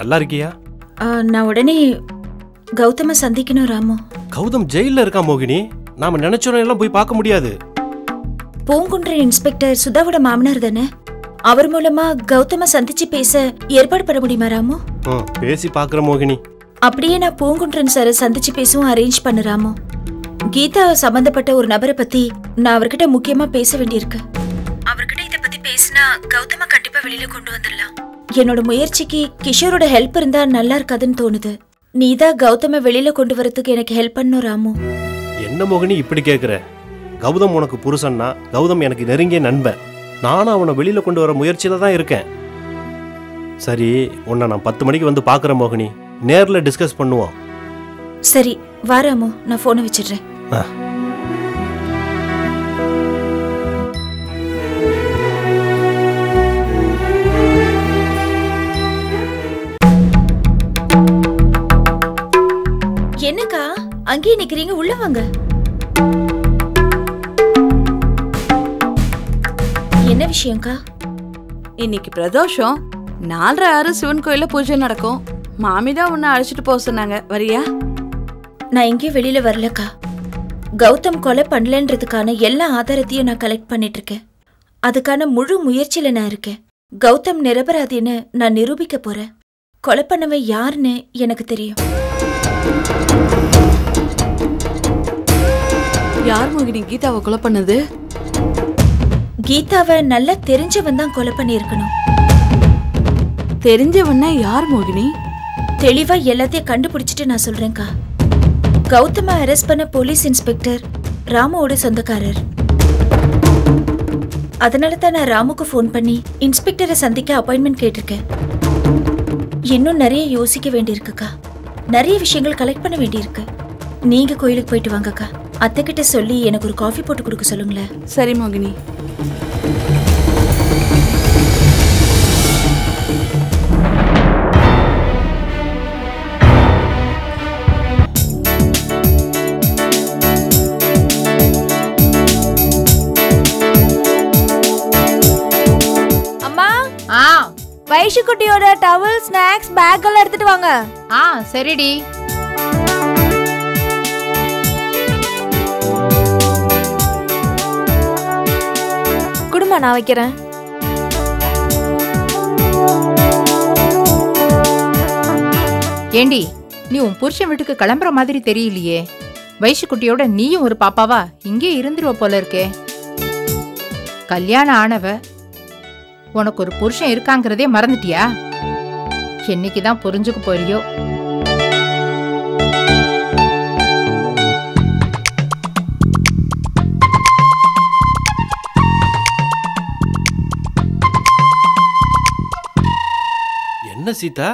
நல்லா இருக்கியா? நான் உடனே கௌதம சந்திக்கணும் ராமு. கௌதம் ஜெயில இருக்கா மோகினி. நாம நினைச்சோம் எல்லாம் போய் பார்க்க முடியாது. பூங்குன்றன் இன்ஸ்பெக்டர் சுதாவோட மாமனார் தானே? அவர் மூலமா கௌதம சந்திச்சு பேச ஏற்பாடு பண்ண முடியுமா ராமு? பேசி பாக்குற மோகினி. அப்படியே நான் பூங்குன்றன் சாரை சந்திச்சு பேசவும் அரேஞ்ச் பண்ண ராமு. கீதா சம்பந்தப்பட்ட ஒரு நபரை பத்தி நான் அவர்கிட்ட முக்கியமா பேச வேண்டியிருக்கு. அவர்கிட்ட இத பத்தி பேசினா கௌதம கண்டிப்பா வெளியில கொண்டு வந்துடலாம். என்னோட முயற்சிக்கு கிஷோரோட ஹெல்ப் இருந்தா நல்லா இருக்காதுன்னு தோணுது. நீதான் கௌதம வெளியில கொண்டு வரதுக்கு எனக்கு ஹெல்ப் பண்ணணும் ராமு. என்ன மோகினி இப்படி கேக்குற? கௌதம் உனக்கு புருஷன்னா, கௌதம் எனக்கு நெருங்கிய நண்பன். நானும் அவனை வெளியில கொண்டு வர முயற்சியில தான் இருக்கேன். சரி, உன்னை நான் 10 மணிக்கு வந்து பாக்குறேன் மோகினி. நேர்ல டிஸ்கஸ் பண்ணுவோம். சரி வா ராமு, நான் போனை வச்சிடுறேன். என்னக்கா அங்கேயே நிக்கிறீங்க? உள்ள வாங்க. என்ன விஷயம்க்கா? இன்னைக்கு பிரதோஷம். 4:30 சிவன் கோயில பூஜை நடக்கும். மாமிதான் உன்னை அழைச்சிட்டு போக சொன்னாங்க. வரியா? நான் எங்கேயும் வெளியில வரலக்கா. கௌதம் கொலை பண்ணலன்றதுக்கான எல்லா ஆதாரத்தையும் நான் கலெக்ட் பண்ணிட்டு இருக்கேன். அதுக்கான முழு முயற்சியில நான் இருக்கேன். கௌதம் நிரபராதின்னு நான் நிரூபிக்க போறேன். கொலை பண்ணவன் யாருன்னு எனக்கு தெரியும். யார் மோகினி கீதாவை கொலை பண்ணது? கீதாவை நல்லா தெரிஞ்சவன் தான் கொலை பண்ணியிருக்கணும். தெரிஞ்சவன்னா யார் மோகினி? தெளிவா எல்லாத்தையும் கண்டுபிடிச்சிட்டு நான் சொல்றேன்க்கா. கௌதம அரெஸ்ட் பண்ண போலீஸ் இன்ஸ்பெக்டர் ராமுவோட சொந்தக்காரர். அதனால தான் நான் ராமுக்கு ஃபோன் பண்ணி இன்ஸ்பெக்டரை சந்திக்க அப்பாயின்மெண்ட் கேட்டிருக்கேன். இன்னும் நிறைய யோசிக்க வேண்டியிருக்குக்கா. நிறைய விஷயங்கள் கலெக்ட் பண்ண வேண்டியிருக்கு. நீங்க கோயிலுக்கு போயிட்டு வாங்கக்கா. அத்தை கிட்ட சொல்லி எனக்கு ஒரு காஃபி போட்டு கொடுக்க சொல்லுங்களேன். சரி மோகினி. வைஷுக்குட்டியோட டவல், ஸ்நாக்ஸ், பேக் எல்லாம் எடுத்துட்டு வாங்க. சரிடி. குடுமா, நான் வைக்கிறேன். ஏண்டி, நீ உன் புருஷன் வீட்டுக்கு கிளம்புற மாதிரி தெரியலையே. வைஷுக்குட்டியோட நீயும் ஒரு பாப்பாவா இங்கே இருந்துருவ போல இருக்கே. கல்யாணம் ஆனவ உனக்கு ஒரு புருஷன் இருக்காங்கிறதே மறந்துட்டியா? என்னைக்குதான் புரிஞ்சுக்க போறியோ. என்ன சீதா,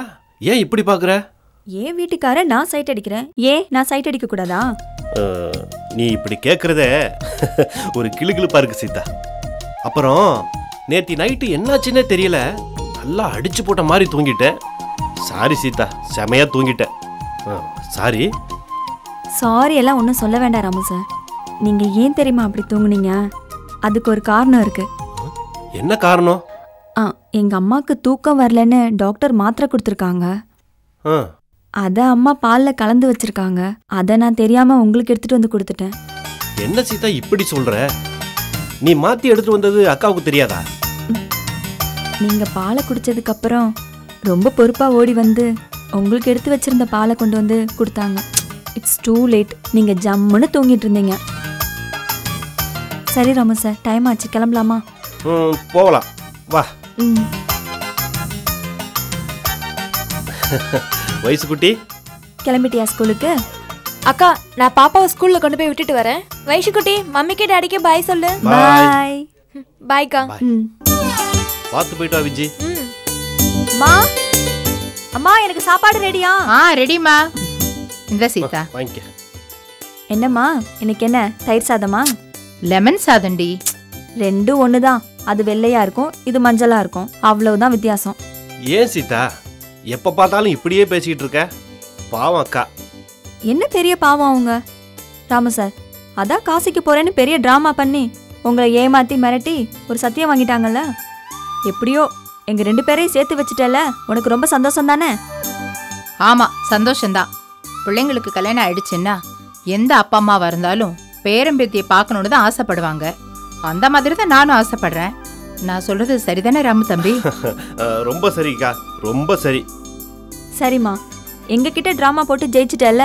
ஏன் இப்படி பாக்குற? ஏன் வீட்டுக்கார நான் சைட் அடிக்கிறேன், ஏன் நான் சைட் அடிக்க கூடாதா? நீ இப்படி கேக்குறதே ஒரு கிளுகிளுப்பா இருக்கு சீதா. அப்புறம் நேத்தி நைட்டு என்னாச்சுன்னே தெரியல, நல்லா அடிச்சு போட்ட மாதிரி தூங்கிட்டேன். சாரி சீதா, செமையா தூங்கிட்டேன். சாரி. சாரி எல்லாம் ஒன்றும் சொல்ல வேண்டாம் ராமு சார். நீங்கள் ஏன் தெரியுமா அப்படி தூங்குனீங்க? அதுக்கு ஒரு காரணம் இருக்கு. என்ன காரணம்? எங்கள் அம்மாவுக்கு தூக்கம் வரலன்னு டாக்டர் மாத்திரை கொடுத்துருக்காங்க. அதை அம்மா பாலில் கலந்து வச்சிருக்காங்க. அதை நான் தெரியாமல் உங்களுக்கு எடுத்துகிட்டு வந்து கொடுத்துட்டேன். என்ன சீதா இப்படி சொல்ற? நீ மாற்றி எடுத்துட்டு வந்தது அக்காவுக்கு தெரியாதா? நீங்கள் பாலை குடித்ததுக்கப்புறம் ரொம்ப பொறுப்பாக ஓடி வந்து உங்களுக்கு எடுத்து வச்சிருந்த பாலை கொண்டு வந்து கொடுத்தாங்க. It's too late. நீங்கள் ஜம்முன்னு தூங்கிட்டு இருந்தீங்க. சரி ராமு சார், டைம் ஆச்சு, கிளம்பலாமா? போகலாம், வா. வைஷுக்குட்டி கிளம்பிட்டியா ஸ்கூலுக்கு? அக்கா, நான் பாப்பாவை ஸ்கூல்ல கொண்டு போய் விட்டுட்டு வரேன். வைஷுக்குட்டி, மம்மிக்கு டாடிக்கு பாய் சொல்லு. பாய். பாய்க்கா. பார்த்து போயிட்டு வா விஜி. மா, அம்மா எனக்கு சாப்பாடு ரெடியா? ரெடிமா. இந்த சீதா வாங்கிக்க. என்னம்மா இன்னைக்கு என்ன தயிர் சாதமா? லெமன் சாதண்டி. ரெண்டும் ஒண்ணுதான். அது வெள்ளையா இருக்கும், இது மஞ்சளா இருக்கும், அவ்வளவுதான் வித்தியாசம். ஏன் சீதா எப்ப பார்த்தாலும் இப்படியே பேசிக்கிட்டு இருக்க? பாவம் அக்கா. என்ன பெரிய பாவம் அவங்க? ராமு சார், அதான் காசிக்கு போறேன்னு பெரிய டிராமா பண்ணி உங்களை ஏமாத்தி மிரட்டி ஒரு சத்தியம் வாங்கிட்டாங்கல்ல. எப்படியோ எங்க 2 பேரையும் சேர்த்து வச்சுட்டல, உனக்கு ரொம்ப சந்தோஷம் தானே? ஆமா, சந்தோஷம்தான். பிள்ளைங்களுக்கு கல்யாணம் ஆயிடுச்சுன்னா எந்த அப்பா அம்மாவா இருந்தாலும் பேரம்பேத்தியை பார்க்கணுன்னு தான் ஆசைப்படுவாங்க. அந்த மாதிரி தான் நானும் ஆசைப்படுறேன். நான் சொல்றது சரிதானே ராமு தம்பி? ரொம்ப சரிக்கா, ரொம்ப சரி. சரிம்மா, எங்க கிட்ட டிராமா போட்டு ஜெயிச்சிட்டல,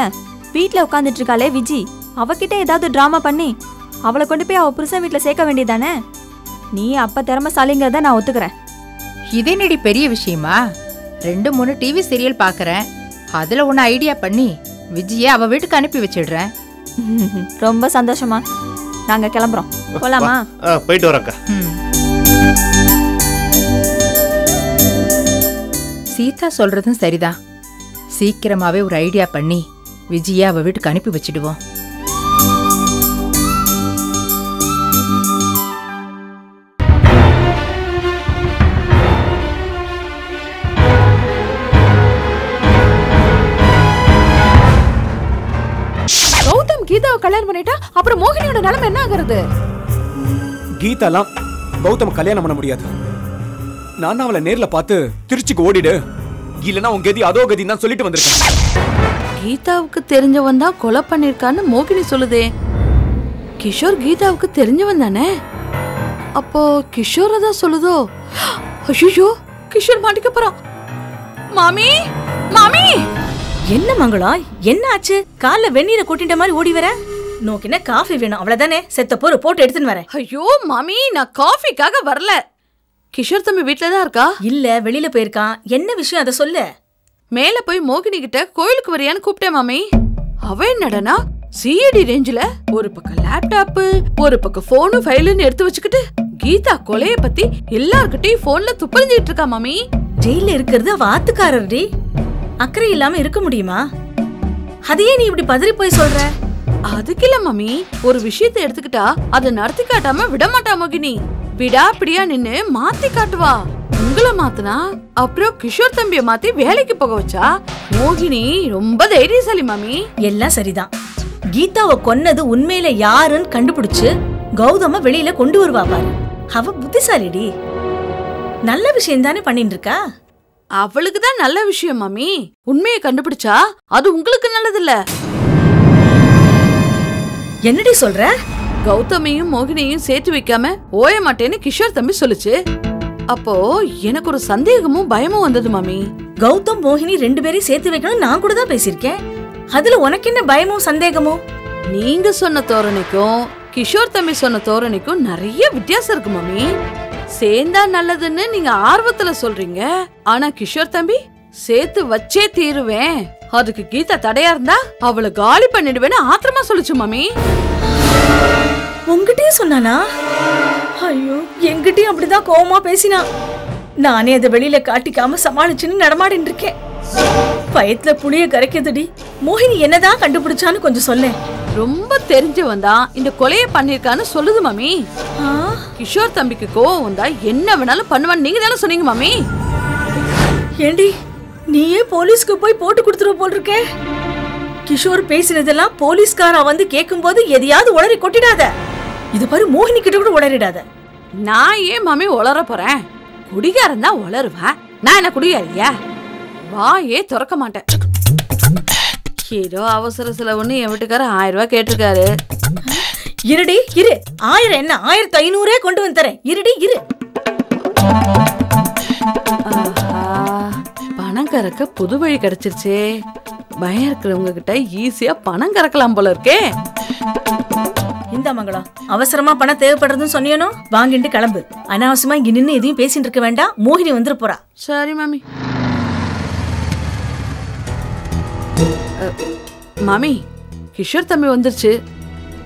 வீட்ல உட்காந்துட்டு இருக்காளே விஜி, அவகிட்ட ஏதாவது டிராமா பண்ணி அவளை கொண்டு போய் அவ புருஷன் வீட்டுல சேர்க்க வேண்டியதானே? நீ அப்ப திறமைசாலிங்கிறத நான் ஒத்துக்கிறேன். இதே நடி பெரிய விஷயமா? 2-3 டிவி சீரியல் பாக்குறேன். அதுல ஒன்னு ஐடியா பண்ணி விஜய அவ வீட்டுக்கு அனுப்பி வச்சிடுறேன். ரொம்ப சந்தோஷமா. நாங்க கிளம்புறோம், போலாமா? போயிட்டு வரோம்க்கா. சீதா சொல்றதும் சரிதான். சீக்கிரமாவே ஒரு ஐடியா பண்ணி விஜய அவ வீட்டுக்கு அனுப்பி வச்சிடுவோம். கௌதம் கீதாவை கல்யாணம் பண்ணிட்டா அப்புறம் மோகினியோட நிலைமை என்ன ஆகுறது? கீதாலாம் கௌதம் கல்யாணம் பண்ண முடியாது. நான் அவளை நேர்ல பார்த்து திருச்சிக்கு ஓடிடு, இல்லனா உன் கதி அதோ கதி தான் சொல்லிட்டு வந்திருக்கேன். கீதாவுக்கு தெரிஞ்சவன் தான் கொலை பண்ணிருக்கான்னு மோகினி சொல்லுதே. கிஷோர் கீதாவுக்கு தெரிஞ்சவன் தானே? அப்போ கிஷோர தான் சொல்லுதோ? ஐயோ, கிஷோர் மாட்டிக்க போறான். மாமி, மாமி! என்ன மங்களம், என்ன ஆச்சு? கால்ல வெந்நீரை கொட்டிட்ட மாதிரி ஓடி வர? நோக்கின காஃபி வேணும், அவ்வளவுதானே? செத்த போற போட்டு எடுத்துன்னு வரேன். ஐயோ மாமி, நான் காஃபிக்காக வரல. கிஷோர் தம்பி வீட்ல தான் இருக்கா? இல்ல, வெளியில போயிருக்கான். என்ன விஷயம் அத சொல்லு. மேல போய் மோகினி கிட்ட கோயிலுக்கு வரியான்னு கூப்பிட்டேன் மாமி. அவ என்னடனா சிடி ரேஞ்சில ஒரு பக்கம் லேப்டாப், ஒரு பக்கம் போனு ஃபைலுன்னு எடுத்து வச்சுக்கிட்டு கீதா கொலைய பத்தி எல்லார்கிட்டயும் போன்ல துப்பறிஞ்சிட்டு இருக்கா மாமி. ஜெயில இருக்கிறது அவ ஆத்துக்காரர்டி. அக்கறை இல்லாம இருக்க முடியுமா? அதையே நீ இப்படி பதறி போய் சொல்ற? அதுக்கு இல்ல மாமி, ஒரு விஷயத்தை எடுத்துக்கிட்டா அதை நடத்தி காட்டாம விட மாட்டா மோகினி. விடாப்பிடியா நின்னு மாத்தி காட்டுவா. உங்களை மாத்தினா அப்புறம் கிஷோர் தம்பிய மாத்தி வேலைக்கு போக வச்சா மோகினி ரொம்ப தைரியசாலி மாமி. எல்லாம் சரிதான். கீதாவை கொன்னது உண்மையில யாருன்னு கண்டுபிடிச்சு கௌதம வெளியில கொண்டு வருவா பாரு. அவ புத்திசாலிடி. நல்ல விஷயம் தானே பண்ணிட்டு இருக்கா. அவளுக்கு தான் நல்ல விஷயம் மாமி. உண்மையை கண்டுபிடிச்சா அது உங்களுக்கு நல்லது இல்ல. என்னடி சொல்ற? கௌதமையும் மோகினியும் சேர்த்து வைக்காம ஓய மாட்டேன்னு கிஷோர் தம்பி சொல்லுச்சு. அப்போ எனக்கு ஒரு சந்தேகமும் பயமும் வந்தது மாமி. கௌதம் மோகினி 2 பேரையும் சேர்த்து வைக்கணும் நான் கூட தான் பேசியிருக்கேன். அதுல உனக்கு என்ன பயமும் சந்தேகமும்? நீங்க சொன்ன தோரணைக்கும் கிஷோர் தம்பி சொன்ன தோரணைக்கும் நிறைய வித்தியாசம் இருக்கு மாமி. சேர்ந்தா நல்லதுன்னு நீங்க ஆர்வத்துல சொல்றீங்க. ஆனா கிஷோர் தம்பி சேர்த்து வச்சே தீருவேன், அதுக்கு கீதா தடையா இருந்தா அவளை காலி பண்ணிடுவேன்னு ஆத்திரமா சொல்லுச்சு மாமி. உங்ககிட்டயும் சொன்னானா? ஐயோ, என்கிட்டயும் அப்படிதான் கோவமா பேசினா. நானே அதை வெளியில காட்டிக்காம சமாளிச்சுன்னு நடமாடின்னு இருக்கேன். பயத்துல புளிய கரைக்குதுடி. மோகினி என்னதான் கண்டுபிடிச்சான்னு கொஞ்சம் சொல்லேன். ரொம்ப தெரிஞ்சவன் தான் இந்த கொலையை பண்ணிருக்கான்னு சொல்லுது மாமி. கிஷோர் தம்பிக்கு கோவம் வந்தா என்ன வேணாலும் பண்ணுவான்னு நீங்க தானே சொன்னீங்க மாமி. ஏண்டி, நீயே போலீஸ்க்கு போய் போட்டு கொடுத்துருவ போல் இருக்கே. கிஷோர் பேசினதெல்லாம் போலீஸ்காரா வந்து கேட்கும் போது எதையாவது உளறி கொட்டிடாத. இது பாரு, மோகினி கிட்ட கூட உளறிடாத. நான் ஏன் மாமி உளற போறேன்? குடிகாரன் தான் உளருவேன். நான் என்ன குடிகாரியா? வாயே திறக்க மாட்டேன். ஏதோ அவசர செலவுன்னு என் வீட்டுக்காரர் 1000 ரூபாய் கேட்டிருக்காரு. இருடி இரு. 1000 என்ன, 1500 கொண்டு வந்து தரேன். இருடி இரு. பணம் கறக்க புது வழி கிடைச்சிருச்சே. பயம் இருக்கிறவங்க கிட்ட ஈஸியா பணம் கறக்கலாம் போல இருக்கே. இந்த மங்களம், அவசரமா பணம் தேவைப்படுறதுன்னு சொன்னியனோ வாங்கிட்டு கிளம்பு. அனாவசியமா இங்க நின்று எதையும் பேசிட்டு இருக்க வேண்டாம். மோகினி வந்துட போறா. சரி மாமி. மாமி, கிஷோர் தம்பி வந்துருச்சு.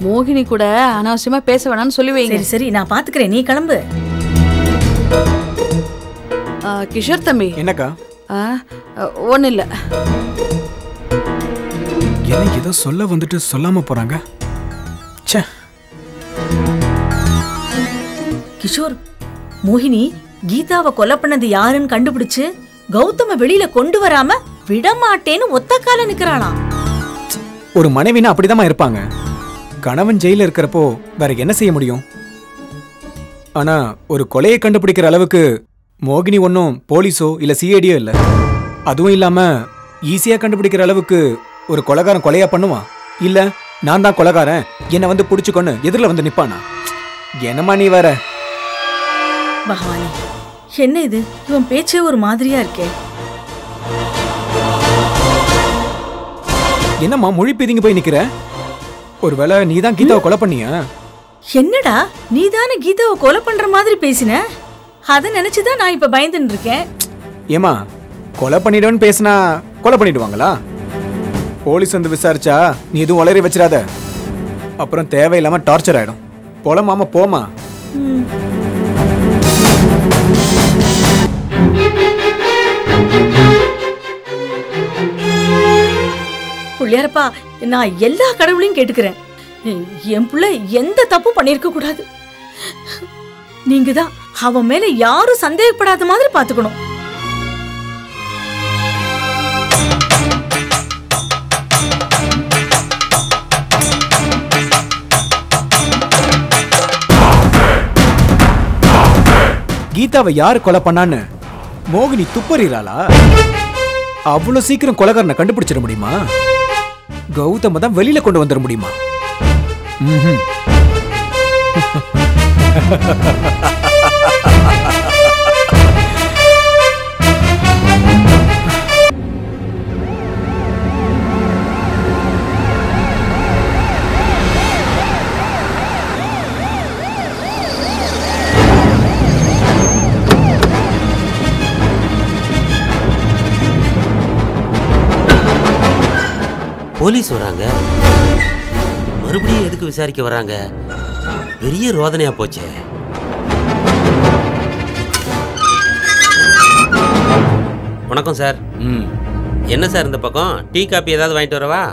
மோகினி கூட அனாவசியமா பேச வேணாம்னு சொல்லி வைங்க. சரி சரி, நான் பாத்துக்கிறேன், நீ கிளம்பு. கிஷோர் தம்பி. என்னக்கா? ஒன்னும் இல்ல. என்ன ஏதோ சொல்ல வந்துட்டு சொல்லாம போறாங்க. கிஷோர், மோகினி கீதாவை கொலை பண்ணது யாருன்னு கண்டுபிடிச்சு கௌதம வெளியில கொண்டு வராம விடமாட்டேன்னு ஒத்த கால நிக்கிறாளாம். ஒரு மனைவினா அப்படிதான் இருப்பாங்க. கணவன் ஜெயில இருக்கிறப்போ வேற என்ன செய்ய முடியும்? ஆனா ஒரு கொலையை கண்டுபிடிக்கிற அளவுக்கு மோகினி ஒன்றும் போலீஸோ இல்ல சிஐடியோ இல்ல. அதுவும் இல்லாம ஈஸியா கண்டுபிடிக்கிற அளவுக்கு ஒரு கொலைகாரன் கொலையா பண்ணுவான்? இல்ல நான் தான் கொலைகாரன் என்னை வந்து புடிச்சுக்கொன்னு எதிரில் வந்து நிப்பானா? என்னம்மா நீ வேற? பகவானி, என்ன இது? இவன் பேச்சே ஒரு மாதிரியா இருக்கே. என்னம்மா மொழி பீதிங்க போய் நிக்கிற? ஒருவேளை நீ தான் கீதாவை கொலை பண்ணியா? என்னடா, நீ தானே கீதாவை கொலை பண்ற மாதிரி பேசின? அதை நினைச்சுதான் நான் இப்ப பயந்துன்னு இருக்கேன். ஏமா கொலை பண்ணிடுவேன்னு பேசினா கொலை பண்ணிடுவாங்களா? போலீஸ் வந்து விசாரிச்சா நீ எதுவும் உளறி வச்சிடாத, அப்புறம் தேவையில்லாம டார்ச்சர் ஆயிடும். போலமாமா போமா. புள்ளியாரப்பா, நான் எல்லா கடவுளையும் கேட்டுக்கிறேன். என் புள்ள எந்த தப்பும் பண்ணிருக்க கூடாது. நீங்க தான் அவன் மேல யாரும் சந்தேகப்படாத மாதிரி பாத்துக்கணும். கீதாவை யாரு கொலை பண்ணான்னு மோகினி துப்பறிறாளா? அவ்வளவு சீக்கிரம் கொலைகாரனை கண்டுபிடிச்சிட முடியுமா? கௌதம தான் வெளியில கொண்டு வந்துட முடியுமா? போலீஸ் வராங்க. மறுபடியும் எதுக்கு விசாரிக்க வராங்க? பெரிய ரோதனையா போச்சே. வணக்கம் சார். என்ன சார் இந்த பக்கம்? டீ காபி ஏதாவது வாங்கிட்டு வரவா?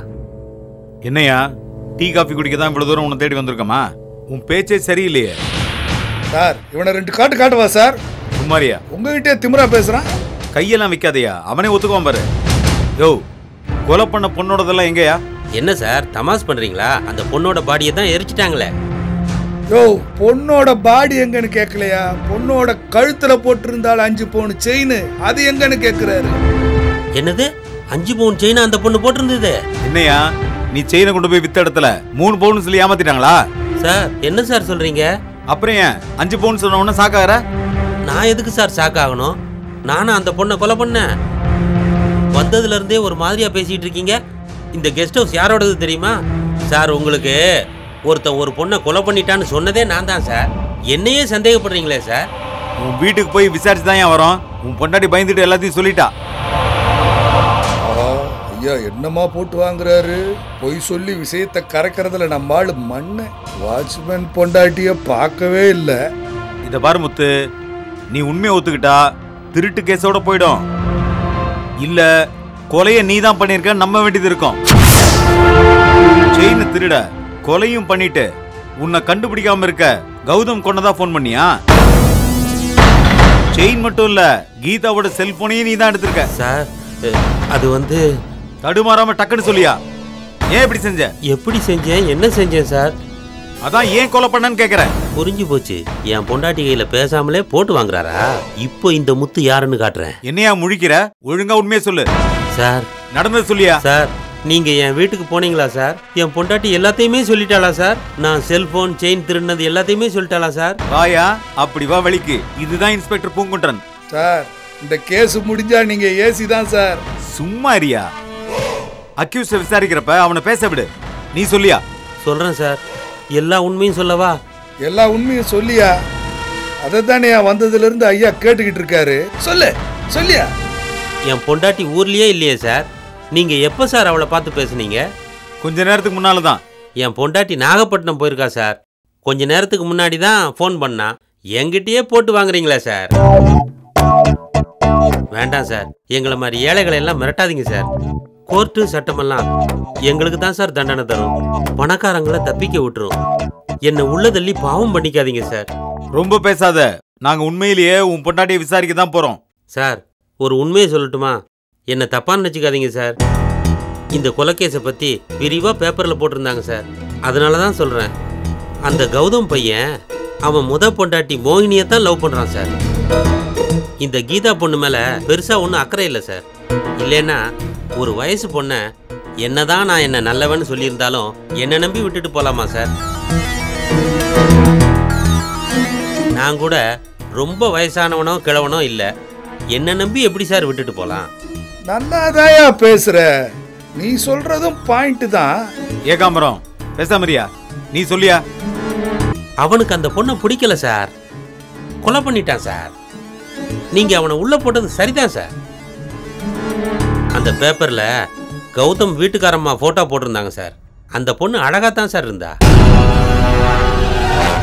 என்னையா டீ காபி குடிக்க தான் இவ்வளவு தூரம் உன்னை தேடி வந்திருக்கமா? உன் பேச்சே சரியில்லையே சார். இவனை 2 காட்டு காட்டுவா சார். குமாரியா உங்ககிட்ட திமிரா பேசுறான். கையெல்லாம் வைக்காதையா, அவனே ஒத்துக்குவான் பாரு. யோ, கொலை பண்ண பொண்ணோடதெல்லாம் எங்கயா? என்ன சார் தமாஸ் பண்றீங்களா? அந்த பொண்ணோட பாடியை தான் எரிச்சிட்டாங்களே. யோ, பொண்ணோட பாடி எங்கன்னு கேட்கலையா? பொண்ணோட கழுத்துல போட்டிருந்தால் 5 பவுன் செயின், அது எங்கன்னு கேட்கிறாரு. என்னது 5 பவுன் செயின் அந்த பொண்ணு போட்டிருந்தது? என்னையா நீ செயினை கொண்டு போய் வித்த இடத்துல 3 பவுன் சொல்லி ஏமாத்திட்டாங்களா? சார் என்ன சார் சொல்றீங்க? அப்புறம் ஏன் 5 பவுன் சொன்ன உடனே சாக்காகிற? நான் எதுக்கு சார் சாக்காகணும்? நானும் அந்த பொண்ணை கொலை பண்ணேன். வந்ததுல இருந்தே ஒரு மாதிரியா பேசிட்டு இருக்கீங்க. இந்த கெஸ்ட் ஹவுஸ் யாரோடது தெரியுமா சார்? உங்களுக்கு ஒருத்தன் ஒரு பொண்ணை கொலை பண்ணிட்டான்னு சொன்னதே நான் தான் சார். என்னையே சந்தேகப்படுறீங்களே சார்? உன் வீட்டுக்கு போய் விசாரிச்சு தான் ஏன் வரோம்? உன் பொண்டாட்டி பயந்துட்டு எல்லாத்தையும் சொல்லிட்டா. ஐயா என்னமா போட்டு வாங்குறாரு? பொய் சொல்லி விஷயத்தை கரைக்கிறதுல நம்ம ஆளு மண்ணு. வாட்ச்மேன் பொண்டாட்டிய பார்க்கவே இல்லை. இத பாரு முத்து, நீ உண்மையை ஒத்துக்கிட்டா திருட்டு கேஸோட போயிடும். இல்ல கொலைய நீ தான் பண்ணிருக்க நம்ப வேண்டியது இருக்கும். செயினை திருட கொலையும் பண்ணிட்டு உன்னை கண்டுபிடிக்காம இருக்க கௌதம் கொண்டதா போன் பண்ணியா? செயின் மட்டும் இல்ல, கீதாவோட செல்போனையும் நீ தான் எடுத்திருக்க. சார் அது வந்து தடுமாறாம டக்குன்னு சொல்லியா? ஏன் இப்படி செஞ்ச? எப்படி செஞ்சேன், என்ன செஞ்சேன் சார்? அதான் ஏன் கொலை பண்ணன்னு கேக்குறேன். புரிஞ்சு போச்சு. என் பொண்டாட்டி கையில பேசாமலே போட்டு வாங்குறாரா? இப்போ இந்த முத்து யாருன்னு காட்டுறேன். என்னையா முழிக்கிற? ஒழுங்கா உண்மையை சொல்லு சார். நடந்தது சொல்லியா? சார் நீங்க என் வீட்டுக்கு போனீங்களா சார்? என் பொண்டாட்டி எல்லாத்தையுமே சொல்லிட்டாளா சார்? நான் செல்போன் செயின் திருடினது எல்லாத்தையுமே சொல்லிட்டாளா சார்? வாயா அப்படி வா வலிக்கு. இதுதான் இன்ஸ்பெக்டர் பூங்குன்றன் சார். இந்த கேஸ் முடிஞ்சா நீங்க ஏசி தான் சார். சும்மா இருயா. அக்யூஸ்ட விசாரிக்கிறப்ப அவனை பேச விடு. நீ சொல்லியா? சொல்றேன் சார். எல்லா உண்மையும் சொல்லவா? எல்லா உண்மையும் சொல்லியா? அதை தானே வந்ததுல இருந்து ஐயா கேட்டுக்கிட்டு இருக்காரு. சொல்லு சொல்லியா? என் பொண்டாட்டி ஊர்லயே இல்லையே சார். நீங்க எப்ப சார் அவளை பார்த்து பேசுனீங்க? கொஞ்ச நேரத்துக்கு முன்னாலதான். என் பொண்டாட்டி நாகப்பட்டினம் போயிருக்கா சார். கொஞ்ச நேரத்துக்கு முன்னாடி தான் ஃபோன் பண்ணா. என்கிட்டயே போட்டு வாங்குறீங்களா சார்? வேண்டாம் சார். எங்களை மாதிரி ஏழைகளை எல்லாம் மிரட்டாதீங்க சார். கோர்ட்டு சட்டமெல்லாம் எங்களுக்கு தான் சார் தண்டனை தரும். பணக்காரங்களை தப்பிக்க விட்டுரும். என்னை உள்ள தள்ளி பாவம் பண்ணிக்காதீங்க சார். ரொம்ப பேசாத. நாங்க உண்மையிலேயே உன் பொண்டாட்டியை விசாரிக்க தான் போறோம். சார் ஒரு உண்மையை சொல்லட்டுமா? என்னை தப்பா நினைச்சுக்காதீங்க சார். இந்த கொலைகேஸை பத்தி விரிவா பேப்பர்ல போட்டிருந்தாங்க சார். அதனால தான் சொல்றேன். அந்த கௌதம் பையன் அவன் பொண்டாட்டி மோகினியை தான் லவ் பண்றான் சார். இந்த கீதா பொண்ணு மேல பெருசா ஒன்றும் அக்கறை இல்லை சார். இல்லைன்னா ஒரு வயசு பொண்ணை என்னதான் நான் என்ன நல்லவன்னு சொல்லியிருந்தாலும் என்னை நம்பி விட்டுட்டு போலாமா சார்? நான் கூட ரொம்ப வயசானவனோ கிழவனோ இல்லை, என்ன நம்பி எப்படி சார் விட்டுட்டு போலாம்? நல்லாதாயா பேசுற, நீ சொல்றதும் பாயிண்ட் தான். ஏகாம்பரம் பேசாமரியா, நீ சொல்லியா? அவனுக்கு அந்த பொண்ணை பிடிக்கல சார், கொலை பண்ணிட்டான் சார். நீங்க அவனை உள்ள போட்டது சரிதான் சார். அந்த பேப்பர்ல கௌதம் வீட்டுக்காரம்மா போட்டோ போட்டிருந்தாங்க சார். அந்த பொண்ணு அழகாத்தான் சார் இருந்தா.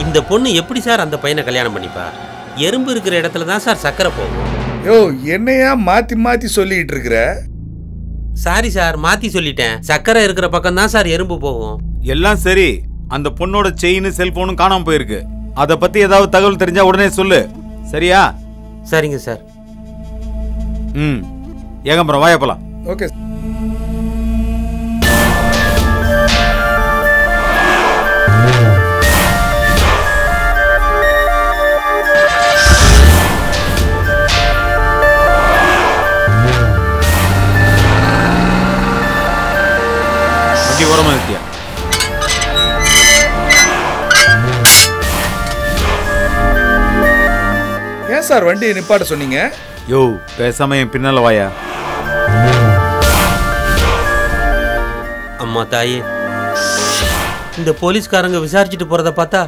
இந்த பொண்ணு எப்படி சார் அந்த பையனை கல்யாணம் பண்ணிப்பா? எறும்பு இருக்கிற இடத்துல தான் சார் சக்கரை போகும். யோ, என்னையா மாத்தி மாத்தி சொல்லிட்டு இருக்கிற? சாரி சார், மாத்தி சொல்லிட்டேன். சக்கரை இருக்கிற பக்கம் தான் சார் எறும்பு போகும். எல்லாம் சரி, அந்த பொண்ணோட செயின் செல்போனும் காணாம போயிருக்கு. அத பத்தி ஏதாவது தகவல் தெரிஞ்சா உடனே சொல்லு, சரியா? சரிங்க சார். ஏகாம்பரம் வாயா போலாம். ஓகே. ஓரமா இருக்கியா? ஏன் சார் வண்டியை நிப்பாட்ட சொன்னீங்க? யோ, பேசாம என் பின்னால வாயா. அம்மா தாயே, இந்த போலீஸ்காரங்க விசாரிச்சுட்டு போறத பார்த்தா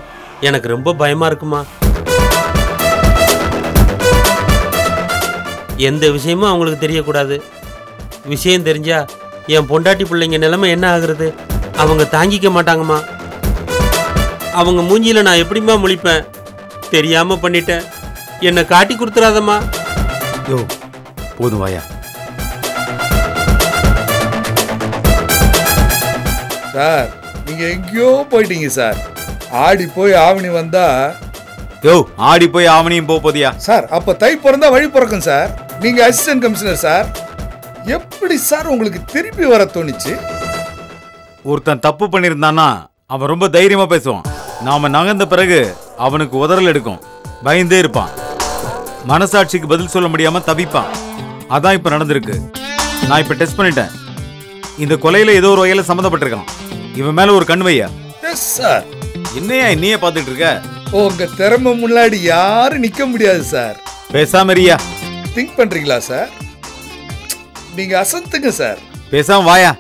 எனக்கு ரொம்ப பயமா இருக்குமா. எந்த விஷயமும் அவங்களுக்கு தெரியக்கூடாது. விஷயம் தெரிஞ்சா என் பொண்டாட்டி பிள்ளைங்க நிலைமை என்ன ஆகுறது? அவங்க தாங்கிக்க மாட்டாங்கம்மா. அவங்க மூஞ்சியில நான் எப்படிமா முழிப்பேன்? தெரியாம பண்ணிட்டேன், என்னை காட்டி கொடுத்துறாதம்மா. யோ, போதும் வாயா. சார், நீங்க எங்கேயோ போயிட்டீங்க சார். ஆடி போய் ஆவணி வந்தா. யோ, ஆடி போய் ஆவணியும் போதியா சார்? அப்ப தை பிறந்தா வழி பிறக்கும் சார். நீங்க அசிஸ்டன்ட் கமிஷனர் சார். எப்படி சார் உங்களுக்கு திருப்பி வர தோணுச்சு? ஒருத்தன் தப்பு பண்ணிருந்தானா அவன் ரொம்ப தைரியமா பேசுவான். நாம நகர்ந்த பிறகு அவனுக்கு உதறல் எடுக்கும், பயந்தே இருப்பான், மனசாட்சிக்கு பதில் சொல்ல முடியாம தவிப்பான். அதான் இப்ப நடந்திருக்கு. நான் இப்ப டெஸ்ட் பண்ணிட்டேன். இந்த கொலையில ஏதோ ஒரு வகையில சம்மந்தப்பட்டிருக்கான். இவன் மேல ஒரு கண் வையா. Yes sir. என்னையா என்னையே பார்த்துட்டு இருக்க? உங்க திறமை முன்னாடி யாரும் நிக்க முடியாது சார். பேசாம ரியா. திங்க் பண்றீங்களா சார்? நீங்க அசத்துங்க சார். பேசாம வாயா.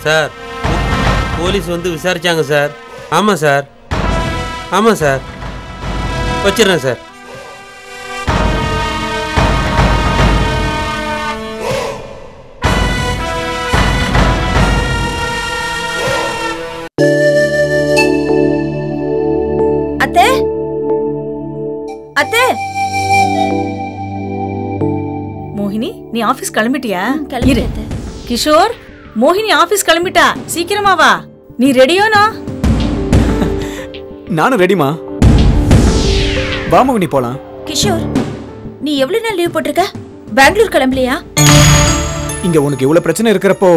சார், போலீஸ் வந்து விசாரிச்சாங்க சார். ஆமாம் சார், ஆமாம் சார். வச்சிடறேன் சார். அத்தை, அத்தை. மோகினி, நீ ஆபீஸ் கிளம்பிட்டியா? கிளம்பிட்டேன். கிஷோர், மோகினி ஆபீஸ் கிளம்பிட்டா, சீக்கிரமா வா. நீ ரெடியோனா? நானும் ரெடிமா. வா மோகினி போலாம். கிஷோர், நீ எவ்வளவு நாள் லீவ் போட்டிருக்க? பெங்களூர் கிளம்பலையா? இங்க உனக்கு இவ்வளவு பிரச்சனை இருக்கிறப்போ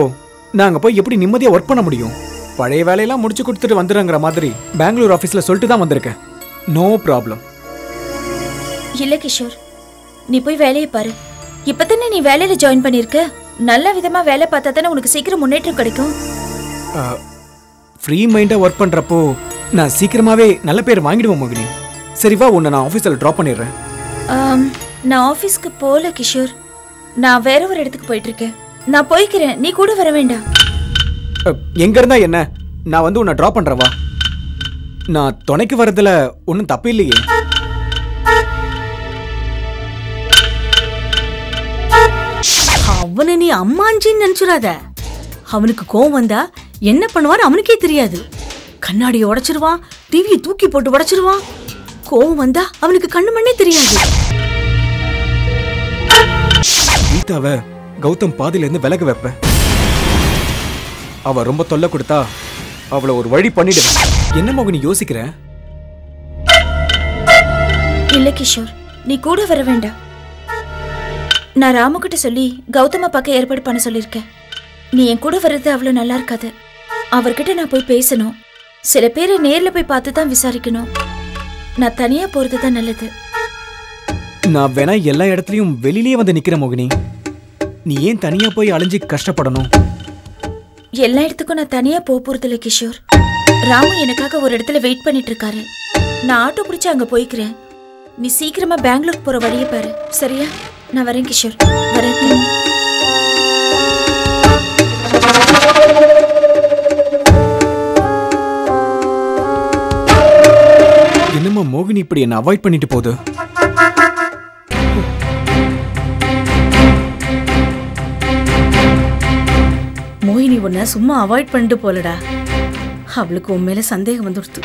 நாங்க போய் எப்படி நிம்மதியா ஒர்க் பண்ண முடியும்? பழைய வேலையெல்லாம் முடிச்சு கொடுத்துட்டு வந்துடுங்கிற மாதிரி பெங்களூர் ஆபீஸ்ல சொல்லிட்டு தான் வந்திருக்கேன். No problem. இல்ல கிஷோர், நீ போய் வேலையை பாரு. இப்பதானே நீ வேலையில ஜாயின் பண்ணிருக்க. நல்ல விதமா வேலை பார்த்தா தானே உனக்கு சீக்கிரம் முன்னேற்றம் கிடைக்கும். ஃப்ரீ மைண்டா ஒர்க் பண்றப்போ நான் சீக்கிரமாவே நல்ல பேர் வாங்கிடுவேன் மோகினி. சரி வா, உன்னை நான் ஆபீஸ்ல டிராப் பண்ணிடுறேன். நான் ஆபீஸ்க்கு போல கிஷோர். நான் வேற ஒரு இடத்துக்கு போயிட்டு இருக்கேன். நான் போய்க்கிறேன், நீ கூட வர வேண்டாம். எங்க இருந்தா என்ன, நான் வந்து உன்னை டிராப் பண்றேன் வா. நான் துணைக்கு வரதுல ஒன்னும் தப்பு இல்லையே. அவனை நீ அம்மாஞ்சின்னு நினைச்சுடாத. அவனுக்கு கோவம் வந்தா என்ன பண்ணுவான்னு அவனுக்கே தெரியாது. கண்ணாடியை உடைச்சிருவான், டிவியை தூக்கி போட்டு உடைச்சிருவான். கோவம் வந்தா அவனுக்கு கண்ணு மண்ணே தெரியாது. கீதாவை கௌதம் பாதியில இருந்து விலக வைப்ப. அவ ரொம்ப தொல்லை கொடுத்தா அவளை ஒரு வழி பண்ணிடுவேன். என்ன மோகினி யோசிக்கிற? இல்ல கிஷோர், நீ கூட வர வேண்டாம். நான் ராமுகிட்ட சொல்லி கௌதம பக்கம் ஏற்பாடு பண்ண சொல்லியிருக்கேன். நீ என் கூட வர்றது அவ்வளவு நல்லா இருக்காது. அவர்கிட்ட நான் போய் பேசணும். சில பேரை நேர்ல போய் பார்த்து தான் விசாரிக்கணும். நான் தனியா போறது தான் நல்லது. நான் வேணா எல்லா இடத்துலயும் வெளியிலேயே வந்து நிக்கிற மோகினி. நீ ஏன் தனியா போய் அலைஞ்சு கஷ்டப்படணும்? எல்லா இடத்துக்கும் நான் தனியா போறது இல்ல கிஷோர். ராமு எனக்காக ஒரு இடத்துல வெயிட் பண்ணிட்டு இருக்காரு. நான் ஆட்டோ பிடிச்சு அங்க போய்க்கிறேன். நீ சீக்கிரமா பெங்களூருக்கு போற வழியை பாரு. சரியா? நான் வரேன் கிஷோர். வரேன். என்னம்மா மோகினி இப்படி என்ன அவாய்ட் பண்ணிட்டு போகுது? மோகினி உன்னை சும்மா அவாய்ட் பண்ணிட்டு போலடா. அவளுக்கு உன் மேல சந்தேகம் வந்துடுத்து.